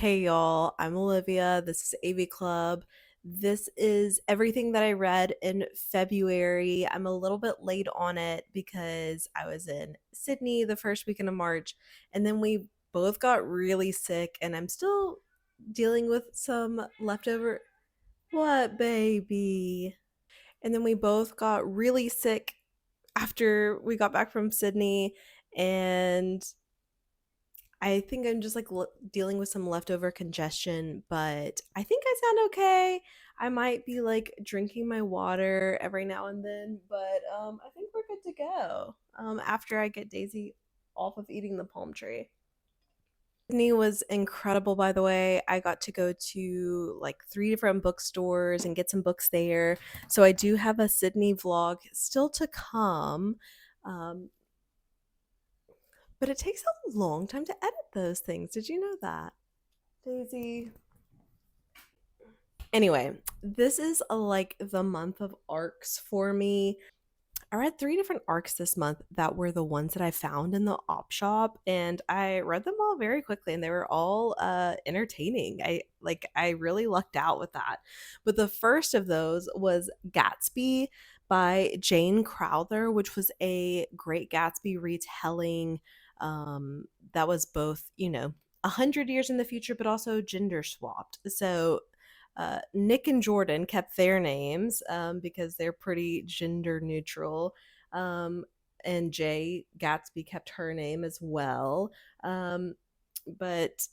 Hey y'all, I'm Olivia. This is AV Club. This is everything that I read in February. I'm a little bit late on it because I was in Sydney the first weekend of March, and then we both got really sick, and I'm still dealing with some leftover. What, baby? And then we both got really sick after we got back from Sydney, and I think I'm just like dealing with some leftover congestion, but I think I sound okay. I might be like drinking my water every now and then, but I think we're good to go. After I get Daisy off of eating the palm tree. Sydney was incredible, by the way. I got to go to like three different bookstores and get some books there. So I do have a Sydney vlog still to come. Um, but it takes a long time to edit those things. Did you know that? Daisy. Anyway, this is like the month of arcs for me. I read three different arcs this month that were the ones that I found in the op shop, and I read them all very quickly, and they were all entertaining. I really lucked out with that. But the first of those was Gatsby by Jane Crowther, which was a Great Gatsby retelling that was both, 100 years in the future, but also gender swapped. So Nick and Jordan kept their names because they're pretty gender neutral. Um, and Jay Gatsby kept her name as well. But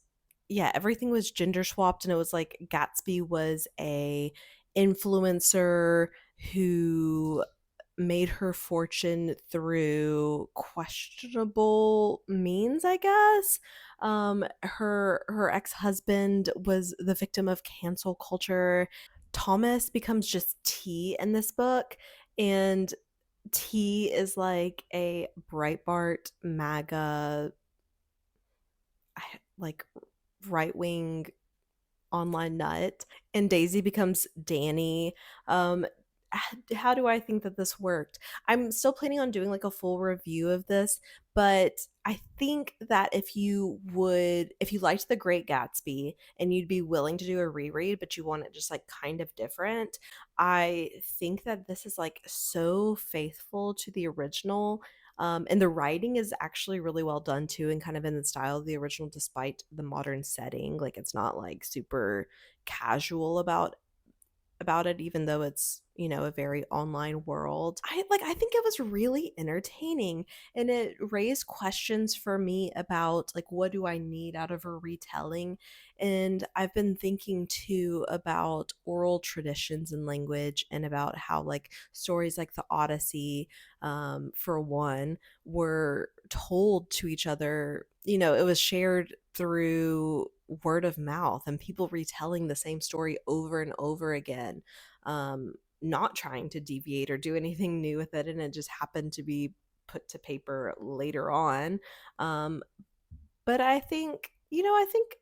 yeah, everything was gender swapped, and it was like Gatsby was a influencer who made her fortune through questionable means, I guess. Her ex-husband was the victim of cancel culture. Thomas becomes just T in this book, and T is like a Breitbart MAGA, like right wing online nut, and Daisy becomes Danny. Um, how do I think that this worked? I'm still planning on doing like a full review of this, but I think that if you liked The Great Gatsby and you'd be willing to do a reread, but you want it just like kind of different, I think that this is like so faithful to the original. And the writing is actually really well done too, and kind of in the style of the original, despite the modern setting. Like it's not like super casual about it, even though it's, a very online world. I think it was really entertaining, and it raised questions for me about like what do I need out of a retelling. And I've been thinking too about oral traditions and language, and about how like stories like the Odyssey, for one, were told to each other. It was shared through word of mouth and people retelling the same story over and over again, not trying to deviate or do anything new with it, and it just happened to be put to paper later on. um, but I think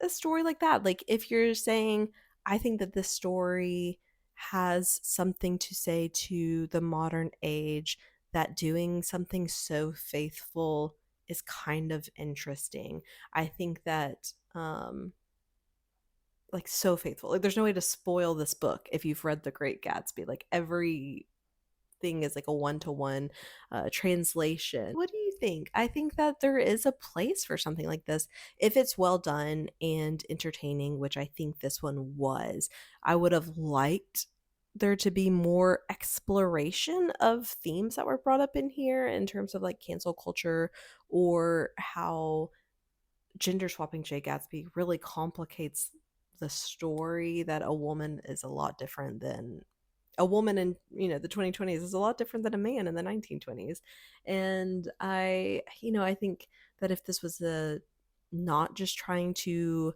a story like that, like if you're saying I think that this story has something to say to the modern age, that doing something so faithful is kind of interesting. I think that like so faithful. Like there's no way to spoil this book if you've read The Great Gatsby. Like everything is like a one-to-one translation. What do you think? I think that there is a place for something like this if it's well done and entertaining, which I think this one was. I would have liked there to be more exploration of themes that were brought up in here in terms of like cancel culture, or how gender swapping Jay Gatsby really complicates the story, that a woman is a lot different than a woman in, the 2020s is a lot different than a man in the 1920s. And I think that if this was a not just trying to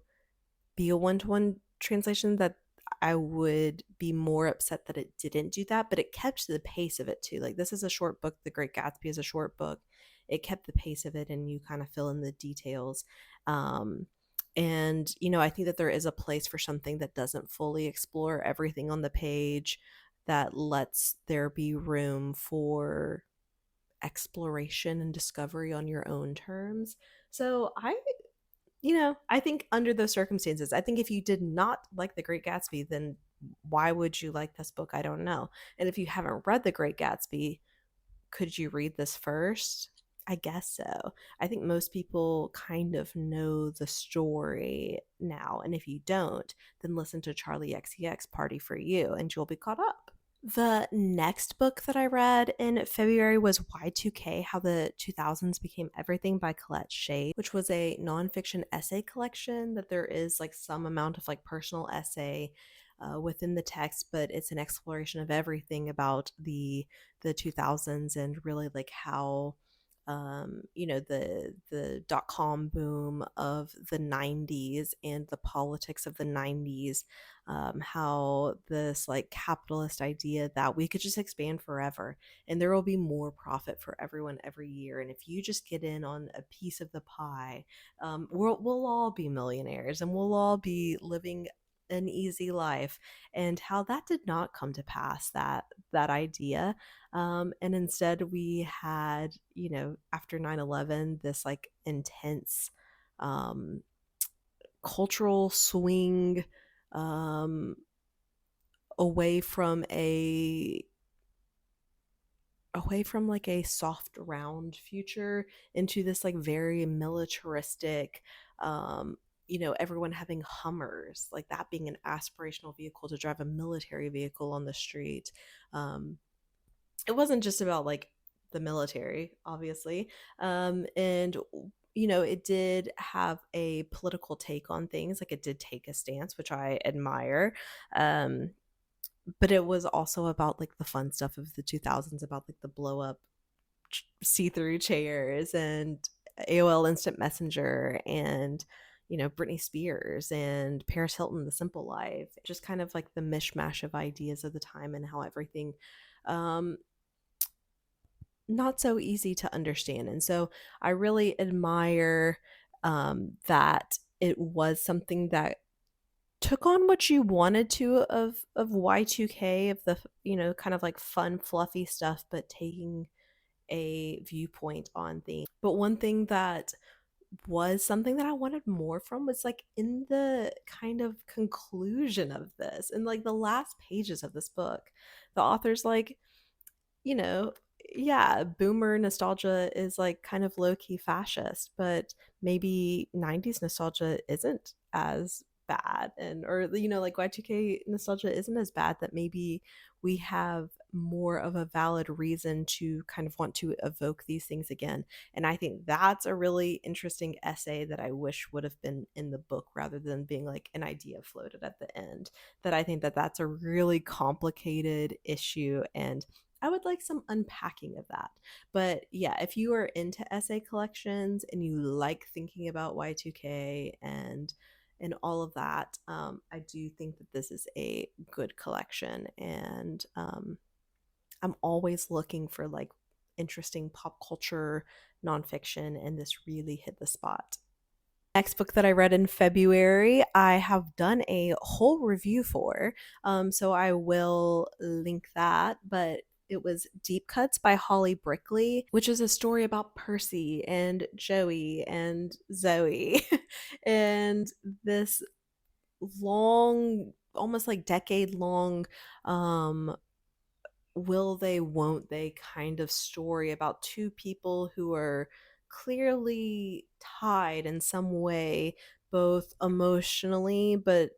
be a one-to-one translation, that I would be more upset that it didn't do that, but it kept the pace of it too. Like this is a short book, The Great Gatsby is a short book. It kept the pace of it, and you kind of fill in the details. Um, and I think that there is a place for something that doesn't fully explore everything on the page, that lets there be room for exploration and discovery on your own terms. So I think under those circumstances, I think if you did not like The Great Gatsby, then why would you like this book? I don't know. And if you haven't read The Great Gatsby, could you read this first? I guess so. I think most people kind of know the story now. And if you don't, then listen to Charlie XCX Party for You and you'll be caught up. The next book that I read in February was Y2K: How the 2000s Became Everything by Colette Shade, which was a nonfiction essay collection that there is like some amount of like personal essay within the text, but it's an exploration of everything about the 2000s and really like how the dot-com boom of the 90s and the politics of the 90s, how this like capitalist idea that we could just expand forever and there will be more profit for everyone every year, and if you just get in on a piece of the pie, we'll all be millionaires and we'll all be living an easy life, and how that did not come to pass, that idea. And instead we had, after 9/11, this like intense um, cultural swing, um, away from like a soft round future into this like very militaristic, everyone having Hummers, like that being an aspirational vehicle to drive a military vehicle on the street. It wasn't just about like the military, obviously. And it did have a political take on things, like it did take a stance, which I admire. um but it was also about like the fun stuff of the 2000s, about like the blow up see-through chairs and AOL Instant Messenger and Britney Spears and Paris Hilton, The Simple Life, just kind of like the mishmash of ideas of the time and how everything, um not so easy to understand. And so I really admire that it was something that took on what you wanted to of Y2K, of the kind of like fun fluffy stuff, but taking a viewpoint on things. But one thing that was something that I wanted more from was like in the kind of conclusion of this, and like the last pages of this book, the author's like, you know, yeah, boomer nostalgia is like kind of low key fascist, but maybe 90s nostalgia isn't as bad, and or like Y2K nostalgia isn't as bad, that maybe we have more of a valid reason to kind of want to evoke these things again. And I think that's a really interesting essay that I wish would have been in the book rather than being like an idea floated at the end. That I think that that's a really complicated issue, and I would like some unpacking of that. But yeah, if you are into essay collections and you like thinking about Y2K and all of that, I do think that this is a good collection. And I'm always looking for like interesting pop culture nonfiction, and this really hit the spot. Next book that I read in February, I have done a whole review for. So I will link that. But it was Deep Cuts by Holly Brickley, which is a story about Percy and Joey and Zoe. And this long, almost like decade long, will they, won't they kind of story about two people who are clearly tied in some way, both emotionally, but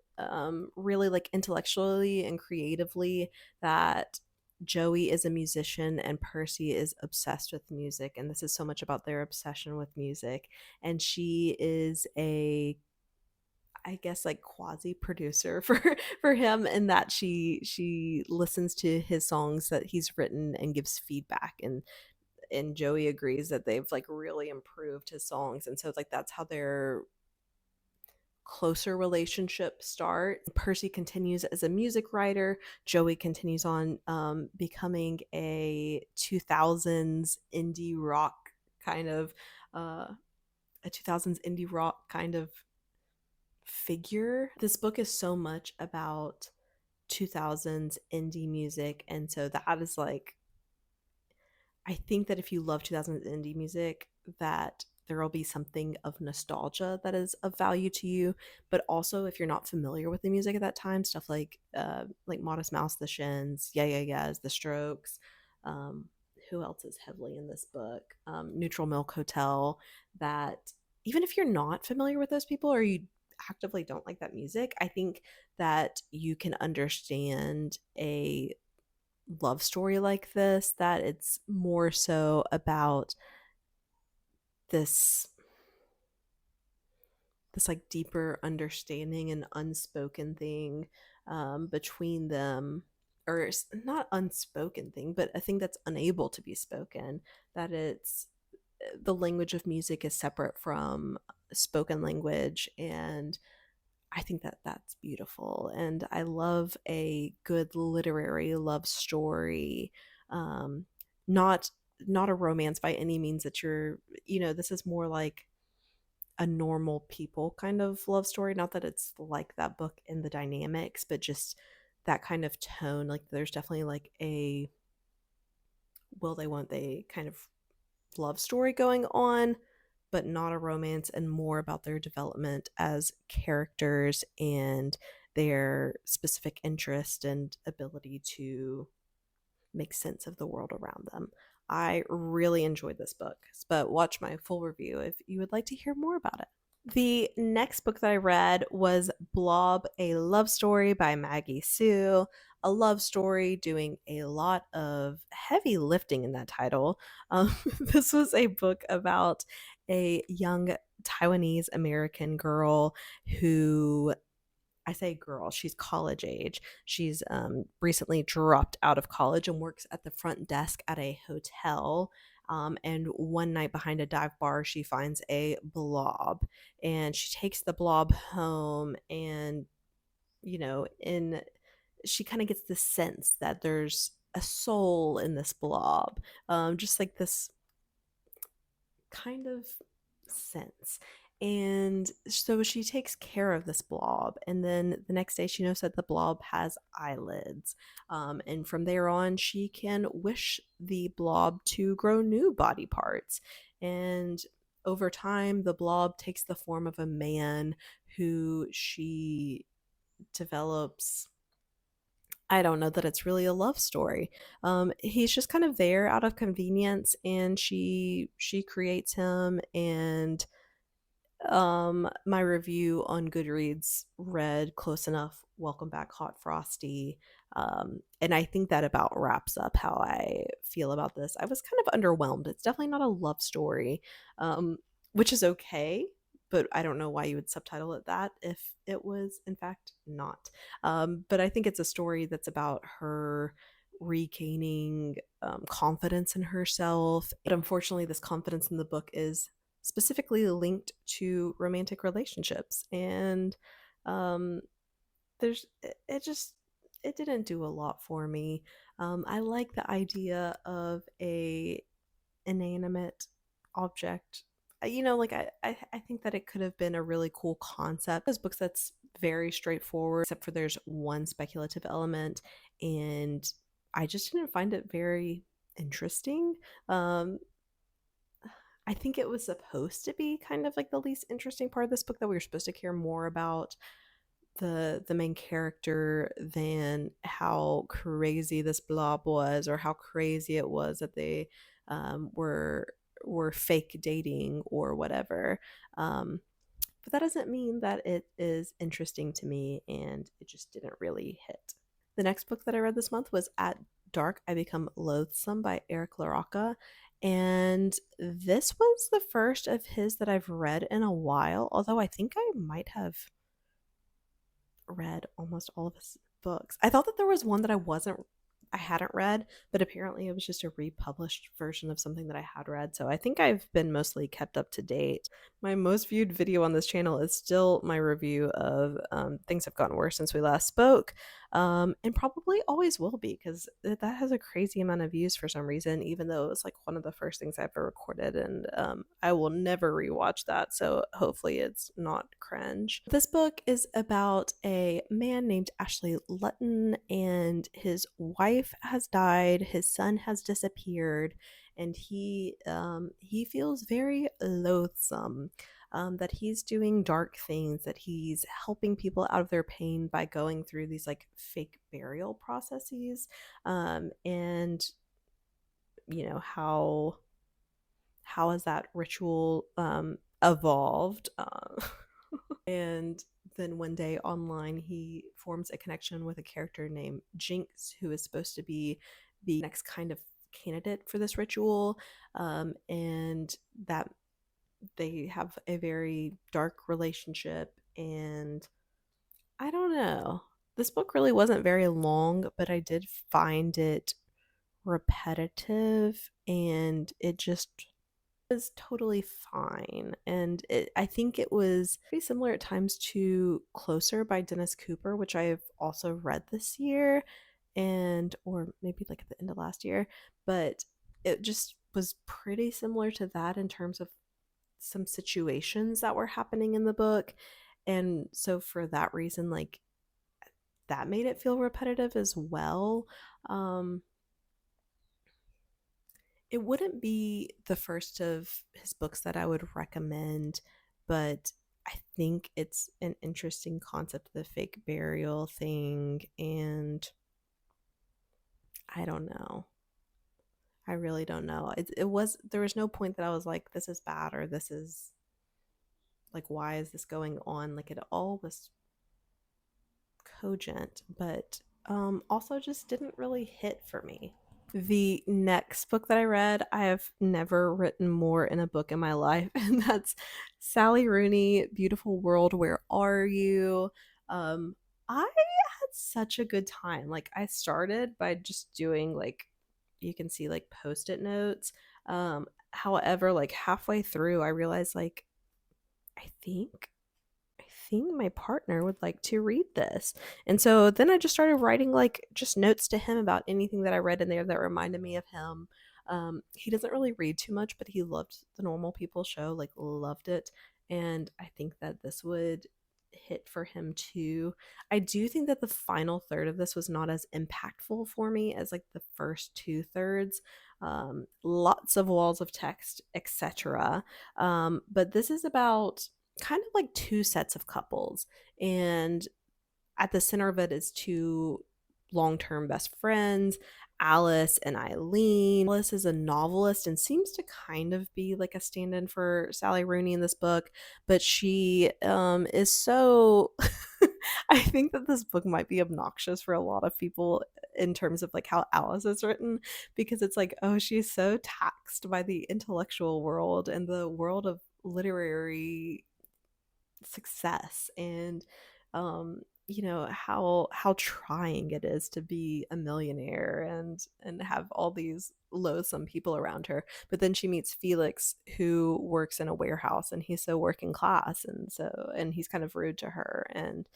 really like intellectually and creatively. That Joey is a musician and Percy is obsessed with music, and this is so much about their obsession with music. And she is a, I guess, like quasi producer for him, and that she listens to his songs that he's written and gives feedback, and Joey agrees that they've like really improved his songs. And so it's like that's how their closer relationship starts. Percy continues as a music writer. Joey continues on, becoming a 2000s indie rock kind of, uh, a 2000s indie rock kind of figure. This book is so much about 2000s indie music, and so that is like, I think that if you love 2000s indie music, that there will be something of nostalgia that is of value to you. But also, if you're not familiar with the music at that time, stuff like Modest Mouse, The Shins, Yeah Yeah Yeahs, The Strokes. Um, who else is heavily in this book? Neutral Milk Hotel. That even if you're not familiar with those people or you actively don't like that music, I think that you can understand a love story like this, that it's more so about this like deeper understanding and unspoken thing between them, or not unspoken thing, but a thing that's unable to be spoken, that it's the language of music is separate from spoken language. And I think that that's beautiful, and I love a good literary love story. um not not a romance by any means, that you're, this is more like a normal people kind of love story. Not that it's like that book in the dynamics, but just that kind of tone. Like there's definitely like a will they won't they kind of love story going on, but not a romance, and more about their development as characters and their specific interest and ability to make sense of the world around them. I really enjoyed this book, but watch my full review if you would like to hear more about it. The next book that I read was Blob, a love story by Maggie Sue. A love story doing a lot of heavy lifting in that title. This was a book about a young Taiwanese American girl who, I say girl, she's college age. She's recently dropped out of college and works at the front desk at a hotel. And one night behind a dive bar, she finds a blob, and she takes the blob home. And, in she kind of gets the sense that there's a soul in this blob, just like this kind of sense. And so she takes care of this blob. And then the next day, she knows that the blob has eyelids. And from there on, she can wish the blob to grow new body parts. And over time, the blob takes the form of a man who she develops. I don't know that it's really a love story. He's just kind of there out of convenience, and she creates him. And my review on Goodreads read close enough. Welcome back, Hot Frosty. And I think that about wraps up how I feel about this. I was kind of underwhelmed. It's definitely not a love story, um, which is okay. But I don't know why you would subtitle it that if it was, in fact, not. But I think it's a story that's about her regaining confidence in herself. But unfortunately, this confidence in the book is specifically linked to romantic relationships. And um there's it just it didn't do a lot for me. I like the idea of a inanimate object. Like I think that it could have been a really cool concept. Those books that's very straightforward, except for there's one speculative element, and I just didn't find it very interesting. um I think it was supposed to be kind of like the least interesting part of this book, that we were supposed to care more about the main character than how crazy this blob was, or how crazy it was that they were fake dating or whatever. But that doesn't mean that it is interesting to me, and it just didn't really hit. The next book that I read this month was At Dark I Become Loathsome by Eric Larocca. And this was the first of his that I've read in a while, although I think I might have read almost all of his books. I thought that there was one that I hadn't read, but apparently it was just a republished version of something that I had read. So I think I've been mostly kept up to date. My most viewed video on this channel is still my review of Things Have Gotten Worse Since We Last Spoke, and probably always will be, because that has a crazy amount of views for some reason, even though it was like one of the first things I ever recorded. And I will never rewatch that, so hopefully it's not cringe. This book is about a man named Ashley Lutton, and his wife has died, his son has disappeared, and he feels very loathsome. That he's doing dark things, that he's helping people out of their pain by going through these like fake burial processes, and how has that ritual evolved? And then one day online, he forms a connection with a character named Jinx, who is supposed to be the next kind of candidate for this ritual. And that they have a very dark relationship. And I don't know. This book really wasn't very long, but I did find it repetitive, and it just was totally fine. And I think it was pretty similar at times to Closer by Dennis Cooper, which I've also read this year, and or maybe like at the end of last year. But it just was pretty similar to that in terms of some situations that were happening in the book. And so for that reason, like, that made it feel repetitive as well. Um, it wouldn't be the first of his books that I would recommend, but I think it's an interesting concept, the fake burial thing, and I don't know. I really don't know. It was there was no point that I was like, this is bad, or this is like, why is this going on? Like, it all was cogent, but also just didn't really hit for me. The next book that I read, I have never written more in a book in my life, and that's Sally Rooney, Beautiful World, Where Are You? I had such a good time. Like, I started by just doing, like, you can see like post-it notes. However, like halfway through, I realized, like, I think I think my partner would like to read this. And so then I just started writing like just notes to him about anything that I read in there that reminded me of him. He doesn't really read too much, but he loved the Normal People show, like loved it. And I think that this would hit for him too. I do think that the final third of this was not as impactful for me as like the first two thirds. Lots of walls of text, etc. But this is about kind of like two sets of couples, and at the center of it is two long-term best friends, Alice and Eileen. Alice is a novelist and seems to kind of be like a stand-in for Sally Rooney in this book, but she is so I think that this book might be obnoxious for a lot of people in terms of like how Alice is written, because it's like, oh, she's so taxed by the intellectual world and the world of literary success, and how trying it is to be a millionaire and have all these loathsome people around her. But then she meets Felix, who works in a warehouse, and he's so working class, and he's kind of rude to her, and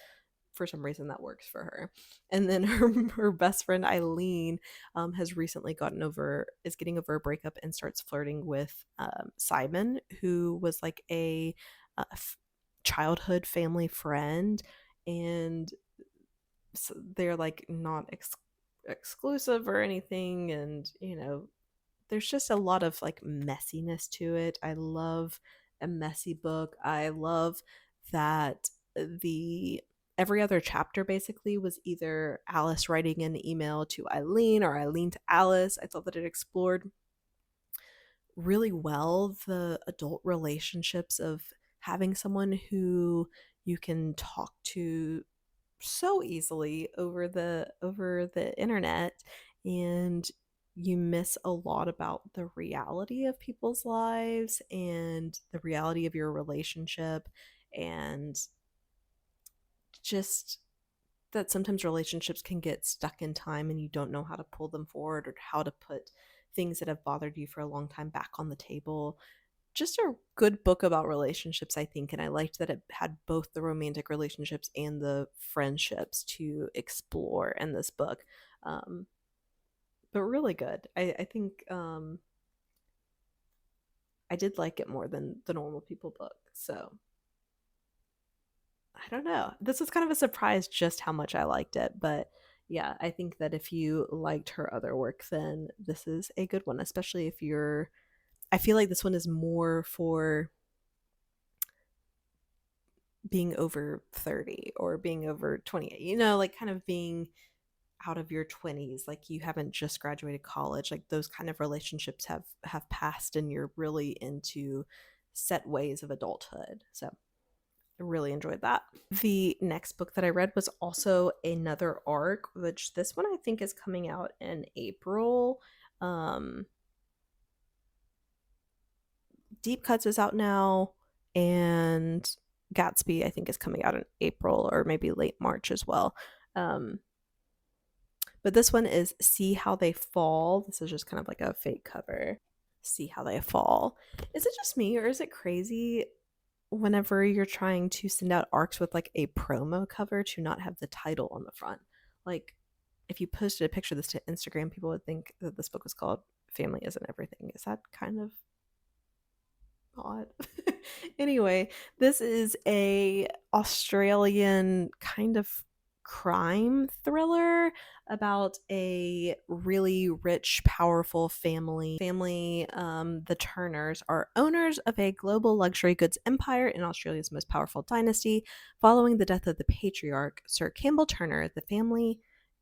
for some reason that works for her. And then her best friend Eileen has recently is getting over a breakup and starts flirting with Simon, who was like a childhood family friend. And so they're like not exclusive or anything, and there's just a lot of like messiness to it. I love a messy book. I love that the every other chapter basically was either Alice writing an email to Eileen or Eileen to Alice. I thought that it explored really well the adult relationships of having someone who you can talk to so easily over the internet, and you miss a lot about the reality of people's lives and the reality of your relationship, and just that sometimes relationships can get stuck in time and you don't know how to pull them forward or how to put things that have bothered you for a long time back on the table. Just a good book about relationships, I think, and I liked that it had both the romantic relationships and the friendships to explore in this book. Um, but really good. I think I did like it more than the Normal People book. So I don't know. This was kind of a surprise just how much I liked it, but Yeah, I think that if you liked her other work, then this is a good one, especially if you're. I feel like this one is more for being over 30 or being over 28, like kind of being out of your 20s, like you haven't just graduated college, like those kind of relationships have passed and you're really into set ways of adulthood. So I really enjoyed that. The next book that I read was also another arc, which this one I think is coming out in April. um Deep Cuts is out now, and Gatsby I think is coming out in April or maybe late March as well. um But this one is See How They Fall. This is just kind of like a fake cover. See How They Fall. Is it just me or is it crazy whenever you're trying to send out arcs with like a promo cover to not have the title on the front? Like, if you posted a picture of this to Instagram, people would think that this book was called Family Isn't Everything. Is that kind of odd? Anyway, this is a Australian kind of crime thriller about a really rich, powerful family. The Turners are owners of a global luxury goods empire in Australia's most powerful dynasty. Following the death of the patriarch, Sir Campbell Turner, the family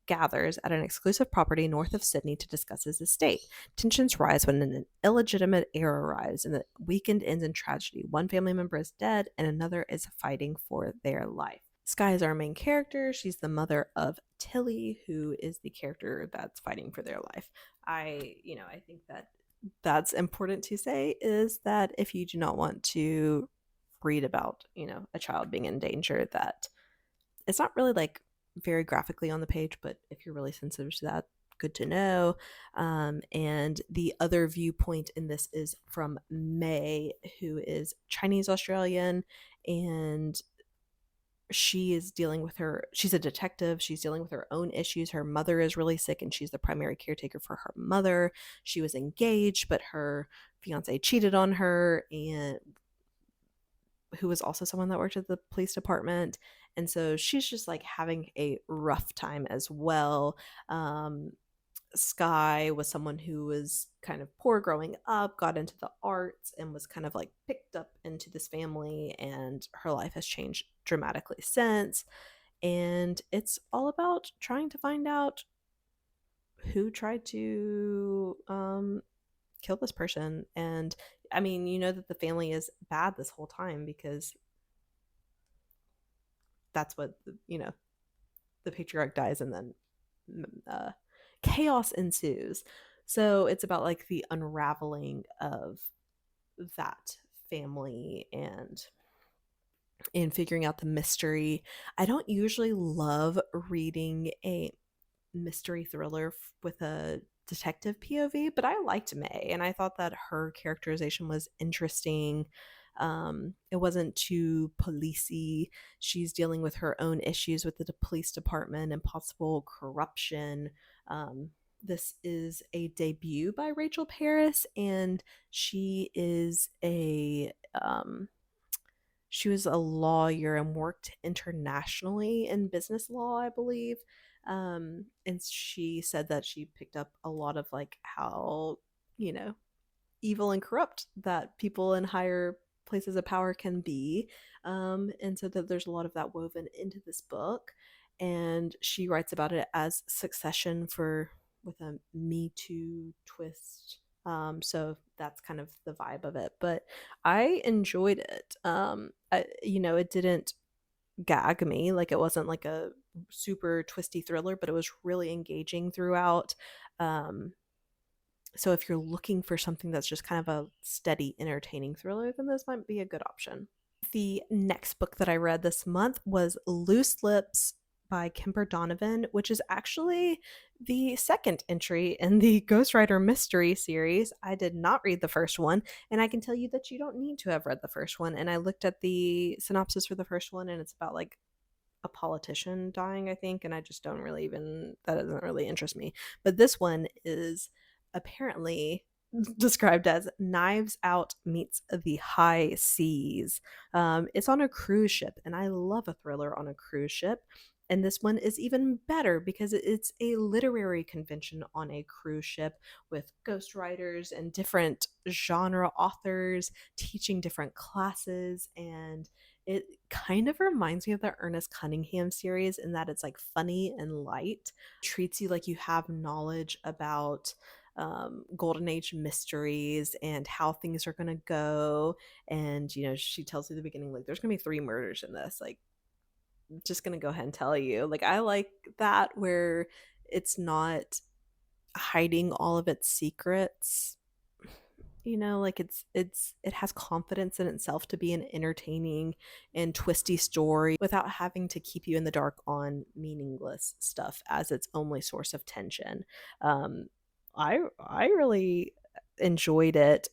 gathers at an exclusive property north of Sydney to discuss his estate. Tensions rise when an illegitimate heir arrives, and the weekend ends in tragedy. One family member is dead, and another is fighting for their life. Sky is our main character. She's the mother of Tilly, who is the character that's fighting for their life. I think that that's important to say, is that if you do not want to read about, a child being in danger, that it's not really like very graphically on the page, but if you're really sensitive to that, good to know. And the other viewpoint in this is from May, who is Chinese Australian, and she's a detective. She's dealing with her own issues. Her mother is really sick and she's the primary caretaker for her mother. She was engaged, but her fiance cheated on her, and who was also someone that worked at the police department. And so she's just like having a rough time as well. um, Sky was someone who was kind of poor growing up, got into the arts, and was kind of like picked up into this family, and her life has changed dramatically since. And it's all about trying to find out who tried to kill this person. And I mean, that the family is bad this whole time because that's what the patriarch dies, and then uh, chaos ensues. So it's about like the unraveling of that family, and figuring out the mystery. I don't usually love reading a mystery thriller with a detective POV, but I liked May, and I thought that her characterization was interesting. It wasn't too policey. She's dealing with her own issues with the police department and possible corruption. This is a debut by Rachel Paris, and she was a lawyer and worked internationally in business law, I believe. And she said that she picked up a lot of like how, you know, evil and corrupt that people in higher places of power can be. And so that there's a lot of that woven into this book. And she writes about it as Succession for with a Me Too twist. So that's kind of the vibe of it. But I enjoyed it. It didn't gag me. Like it wasn't like a super twisty thriller, but it was really engaging throughout. Um, so if you're looking for something that's just kind of a steady, entertaining thriller, then this might be a good option. The next book that I read this month was Loose Lips by Kemper Donovan, which is actually the second entry in the Ghostwriter Mystery series. I did not read the first one, and I can tell you that you don't need to have read the first one. And I looked at the synopsis for the first one, and it's about like a politician dying, I think, and I just don't really even, that doesn't really interest me. But this one is apparently described as Knives Out meets the high seas. It's on a cruise ship, and I love a thriller on a cruise ship. And this one is even better because it's a literary convention on a cruise ship with ghostwriters and different genre authors teaching different classes. And it kind of reminds me of the Ernest Cunningham series in that it's like funny and light, treats you like you have knowledge about golden age mysteries and how things are going to go. And she tells you at the beginning, like, there's going to be 3 murders in this, like, just going to go ahead and tell you. Like, I like that, where it's not hiding all of its secrets. Like, it has confidence in itself to be an entertaining and twisty story without having to keep you in the dark on meaningless stuff as its only source of tension. I really enjoyed it.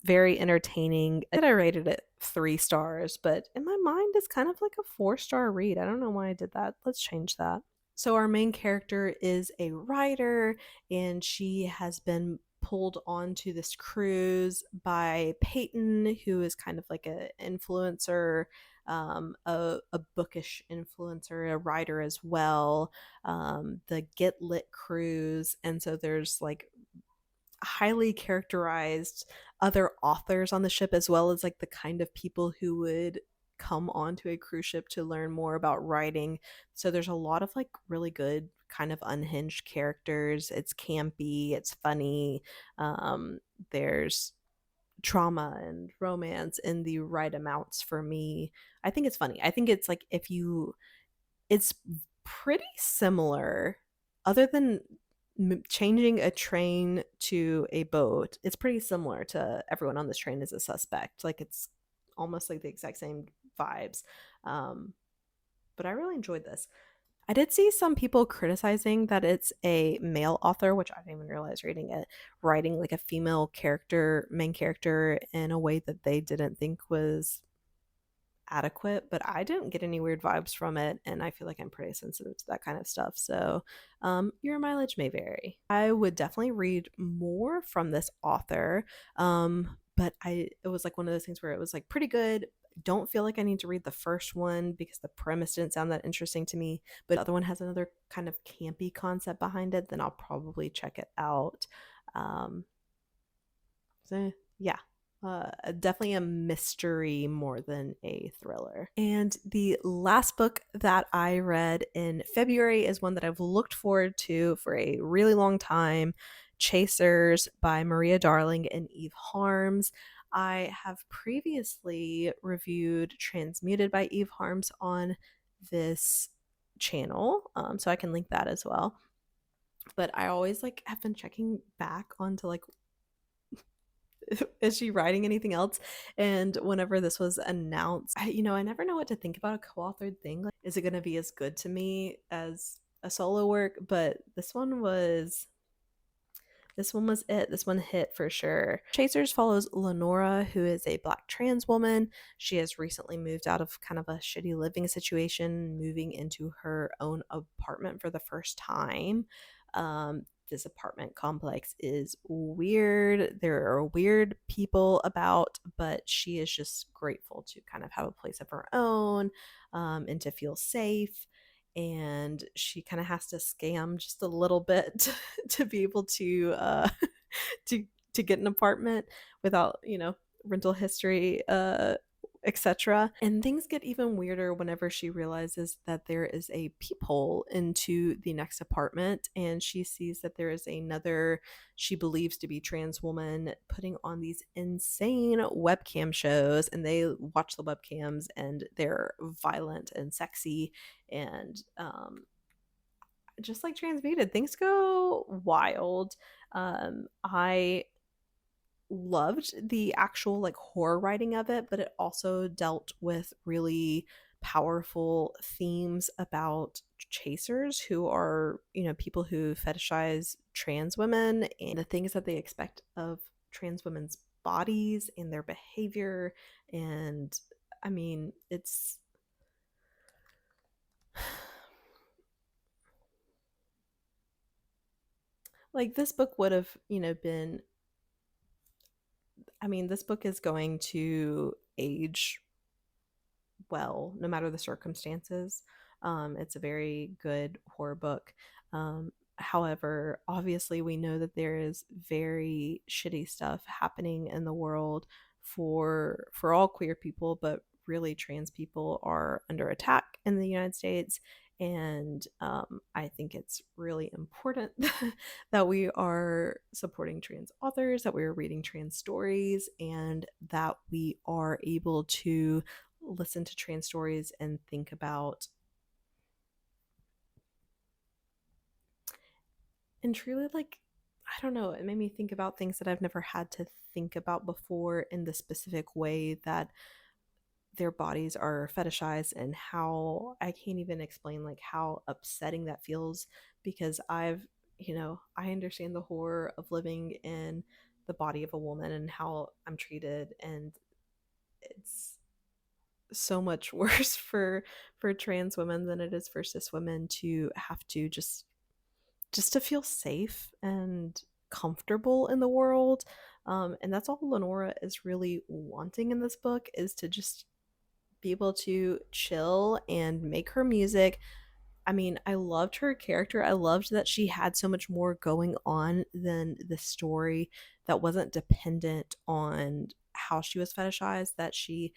Very entertaining. I rated it 3 stars, but in my mind it's kind of like a 4-star read. I don't know why I did that. Let's change that. So our main character is a writer, and she has been pulled onto this cruise by Peyton, who is kind of like a influencer, a bookish influencer, a writer as well. The Get Lit cruise, and so there's like highly characterized other authors on the ship, as well as like the kind of people who would come onto a cruise ship to learn more about writing. So there's a lot of like really good kind of unhinged characters. It's campy, it's funny. um there's trauma and romance in the right amounts for me. I think it's funny. I think it's like, if you it's pretty similar, other than changing a train to a boat. It's pretty similar to Everyone on This Train is a Suspect. Like, it's almost like the exact same vibes. Um, but I really enjoyed this. I did see some people criticizing that it's a male author, which I didn't even realize reading it, writing like a female character, main character, in a way that they didn't think was adequate, but I didn't get any weird vibes from it, and I feel like I'm pretty sensitive to that kind of stuff. So, your mileage may vary. I would definitely read more from this author, but it was like one of those things where it was like pretty good. Don't feel like I need to read the first one because the premise didn't sound that interesting to me, but the other one has another kind of campy concept behind it, then I'll probably check it out. Um, so yeah, definitely a mystery more than a thriller. And the last book that I read in February is one that I've looked forward to for a really long time: Chasers by Maria Darling and Eve Harms. I have previously reviewed Transmuted by Eve Harms on this channel, so I can link that as well. But I always like have been checking back onto like, is she writing anything else? And whenever this was announced, I never know what to think about a co-authored thing. Like, is it going to be as good to me as a solo work? But this one was it. This one hit for sure. Chasers follows Lenora, who is a Black trans woman. She has recently moved out of kind of a shitty living situation, moving into her own apartment for the first time. This apartment complex is weird. There are weird people about, but she is just grateful to kind of have a place of her own, and to feel safe. And she kind of has to scam just a little bit to be able to to to get an apartment without rental history, etc. And things get even weirder whenever she realizes that there is a peephole into the next apartment, and she sees that there is another, she believes to be trans woman, putting on these insane webcam shows, and they watch the webcams and they're violent and sexy. And just like Transmuted, things go wild. I loved the actual like horror writing of it, but it also dealt with really powerful themes about chasers, who are, people who fetishize trans women and the things that they expect of trans women's bodies and their behavior. And I mean, it's like, this book would have, been, I mean, this book is going to age well, no matter the circumstances. It's a very good horror book. However, obviously, we know that there is very shitty stuff happening in the world for all queer people, but really trans people are under attack in the United States. And I think it's really important that we are supporting trans authors, that we are reading trans stories, and that we are able to listen to trans stories and think about and truly, like, I don't know, it made me think about things that I've never had to think about before in the specific way that their bodies are fetishized, and how I can't even explain like how upsetting that feels, because I understand the horror of living in the body of a woman and how I'm treated, and it's so much worse for trans women than it is for cis women to have to just to feel safe and comfortable in the world. And that's all Lenora is really wanting in this book, is to just be able to chill and make her music. I mean, I loved her character. I loved that she had so much more going on than the story, that wasn't dependent on how she was fetishized, that she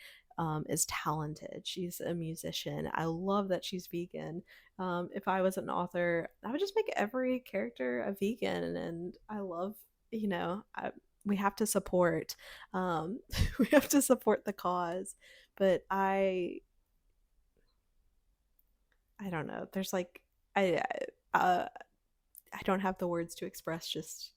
is talented. She's a musician. I love that she's vegan. If I was an author, I would just make every character a vegan. And I love, we have to support, we have to support the cause. But I don't know. There's like uh I don't have the words to express just,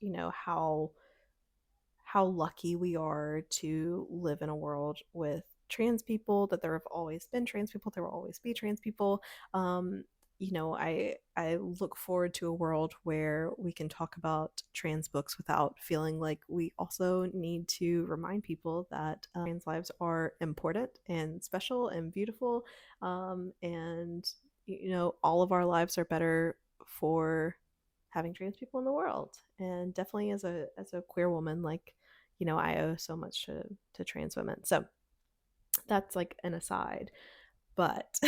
how lucky we are to live in a world with trans people, that there have always been trans people, there will always be trans people. Um, I look forward to a world where we can talk about trans books without feeling like we also need to remind people that trans lives are important and special and beautiful. And all of our lives are better for having trans people in the world. And definitely as a queer woman, like, I owe so much to trans women. So that's like an aside. But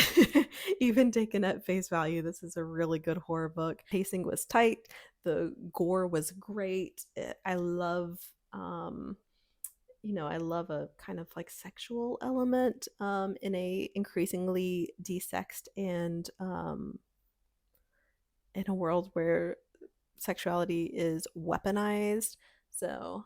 even taken at face value, this is a really good horror book. Pacing was tight, the gore was great. I love I love a kind of like sexual element in a increasingly desexed and in a world where sexuality is weaponized. So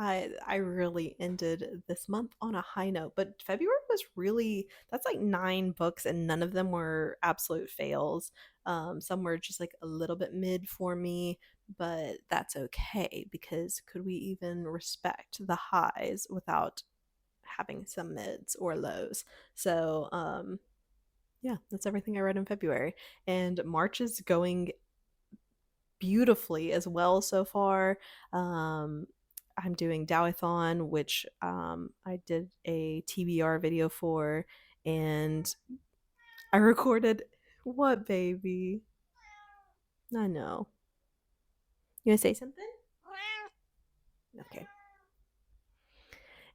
I really ended this month on a high note, but February was really, that's like 9 books and none of them were absolute fails. Some were just like a little bit mid for me, but that's okay, because could we even respect the highs without having some mids or lows? So yeah, that's everything I read in February. And March is going beautifully as well so far. Um, I'm doing Dowathon, which I did a TBR video for, and I recorded. What, baby? I know. You want to say something? Okay.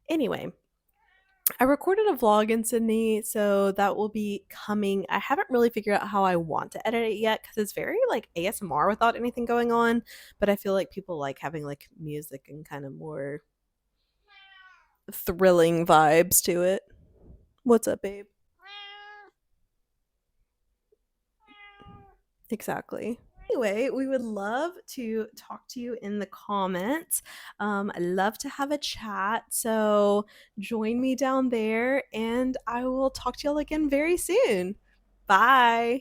Anyway, I recorded a vlog in Sydney, so that will be coming. I haven't really figured out how I want to edit it yet, because it's very like ASMR without anything going on. But I feel like people like having like music and kind of more thrilling vibes to it. What's up, babe? Exactly. Anyway, we would love to talk to you in the comments. I love to have a chat. So join me down there, and I will talk to y'all again very soon. Bye.